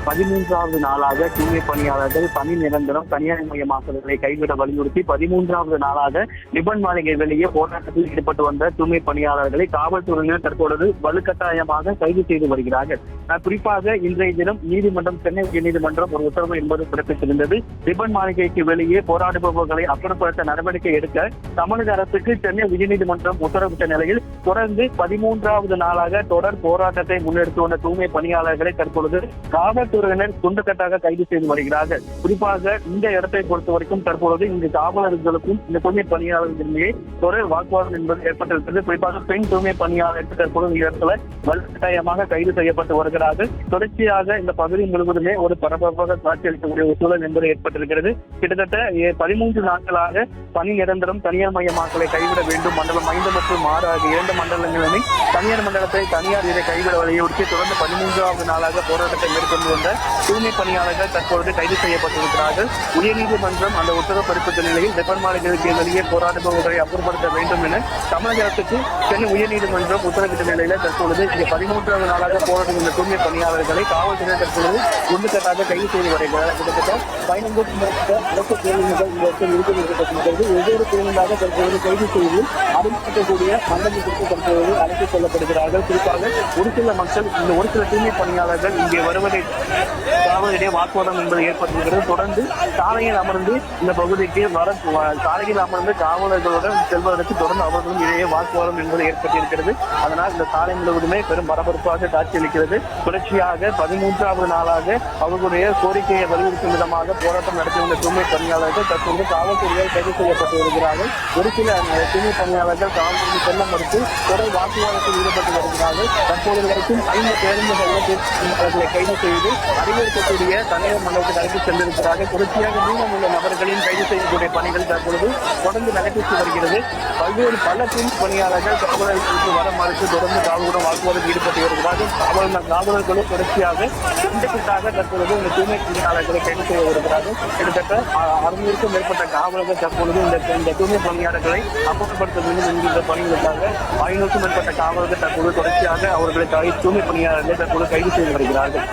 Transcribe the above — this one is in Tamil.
13வது நாளாக தூய்மை பணியாளர்கள் பணி நிரந்தரம் தனியார்மயமாக்குதலை கைவிட வலியுறுத்தி 13வது நாளாக ரிப்பன் மாளிகை வெளியே போராட்டத்தில் ஈடுபட்டு வந்த தூய்மை பணியாளர்களை காவல்துறையினர் தற்பொழுது வலுக்கட்டாயமாக கைது செய்து வருகிறார்கள். குறிப்பாக இன்றைய தினம் நீதிமன்றம், சென்னை உயர்நீதிமன்றம் ஒரு உத்தரவு என்பது பிறப்பித்திருந்தது. ரிப்பன் மாளிகைக்கு வெளியே போராடுபவர்களை அப்புறப்படுத்த நடவடிக்கை எடுக்க தமிழக அரசுக்கு சென்னை உயர்நீதிமன்றம் உத்தரவிட்ட நிலையில் தொடர்ந்து 13வது நாளாக தொடர் போராட்டத்தை முன்னெடுத்து வந்த தூய்மை பணியாளர்களை தற்பொழுது காவல்துறையினர் துண்டுக்கட்டாக கைது செய்து வருகிறார்கள். குறிப்பாக இந்த இடத்தை பொறுத்த வரைக்கும் தற்பொழுது இந்த காவலர்களுக்கும் இந்த தூய்மை பணியாளர்களிடையே தொடர் வாக்குவாதம் என்பது ஏற்பட்டிருக்கிறது. குறிப்பாக பெண் தூய்மை பணியாளர்கள் தற்பொழுது இடத்துல வலுக்கட்டாயமாக கைது செய்யப்பட்டு வருகிறார்கள். தொடர்ச்சியாக இந்த பகுதி முழுவதுமே ஒரு பரபரப்பாக காட்சியளிக்கக்கூடிய ஒரு சூழல் என்பது ஏற்பட்டிருக்கிறது. கிட்டத்தட்ட 13 நாட்களாக பணி நிரந்தரம் தனியார் மயமாக்கலை கைவிட வேண்டும், மண்டலம் 5 மற்றும் 6 ஆகிய 2 மண்டலங்களுமே தனியார் மண்டலத்தை தனியார் இதை கைவிட வலியுறுத்தி தொடர்ந்து 13வது நாளாக போராட்டத்தை மேற்கொண்டு வந்த தூய்மை பணியாளர்கள் தற்பொழுது கைது செய்யப்பட்டிருக்கிறார்கள். உயர்நீதிமன்றம் அந்த உத்தரவு பிறப்பித்த நிலையில் ரிப்பன் மாளிகைக்கு வெளியே போராடுபவர்களை அப்புறப்படுத்த வேண்டும் என தமிழக அரசுக்கு சென்னை உயர்நீதிமன்றம் உத்தரவிட்ட நிலையில தற்பொழுது இங்கே 13வது நாளாக போராடும் இந்த தூய்மை பணியாளர்களை காவல்துறையினர் தற்பொழுது குண்டுக்கட்டாக கைது செய்து வருகிறார். கிட்டத்தட்ட 15க்கும் மேற்பட்ட அரசு பேருந்துகள் இந்த இடத்தில் நிறுத்தப்பட்டிருக்கிறது. ஒவ்வொரு பேருந்தாக தற்பொழுது கைது செய்து அனுமதிக்கக்கூடிய மண்டலத்திற்கு தற்பொழுது அழைத்துச் செல்லப்படுகிறார்கள். குறிப்பாக ஒரு சில மக்கள், இந்த ஒரு சில தூய்மை பணியாளர்கள் இங்கே வருவதை காவலிடையே வாக்குவாதம் என்பது ஏற்பட்டிருக்கிறது. தொடர்ந்து சாலையில் அமர்ந்து இந்த பகுதிக்கு சாலையில் அமர்ந்து காவலர்களுடன் செல்வதற்கு தொடர்ந்து அவர்களும் இடையே வாக்குவாதம் என்பது ஏற்பட்டிருக்கிறது. அதனால் இந்த சாலை முழுவதுமே பெரும் பரபரப்பாக காட்சியளிக்கிறது. தொடர்ச்சியாக 13வது நாளாக அவர்களுடைய கோரிக்கையை வலியுறுத்தும் விதமாக போராட்டம் நடத்தி வந்த தூய்மை பணியாளர்கள் தற்போது காவல்துறையால் கைது செய்யப்பட்டு வருகிறார்கள். ஒரு சில தூய்மை பணியாளர்கள் காவல்துறை செல்ல மறுத்து தொடர் வாக்குவாதத்தில் ஈடுபட்டு வருகிறார்கள். தற்போது வரைக்கும் 5 பேருந்துகளை கைது செய்து அறிவுறுத்தக்கூடிய தனியார் மண்டலத்துக்கு அழைத்து சென்றிருக்கிறார்கள். தொடர்ச்சியாக மீதம் உள்ள நபர்களையும் கைது செய்யக்கூடிய பணிகள் தற்பொழுது தொடர்ந்து நடைபெற்று வருகிறது. பல தூய்மை பணியாளர்கள் காவலர்களுக்கு வர மறுத்து தொடர்ந்து காவலுடன் வாக்குவாதத்தில் ஈடுபட்டு வருகிறார்கள். காவலர்களும் தொடர்ச்சியாக தற்பொழுது இந்த தூய்மை பணியாளர்களை கைது செய்ய வருகிறார்கள். கிட்டத்தட்ட 600க்கும் மேற்பட்ட காவலர்கள் தற்பொழுது இந்த தூய்மை பணியாளர்களை அப்புறப்படுத்த வேண்டும் என்கின்ற பணிகளுக்காக 500க்கும் மேற்பட்ட காவலர்கள் தற்போது தொடர்ச்சியாக அவர்களை தூய்மை பணியாளர்களை தற்போது கைது செய்து வருகிறார்கள்.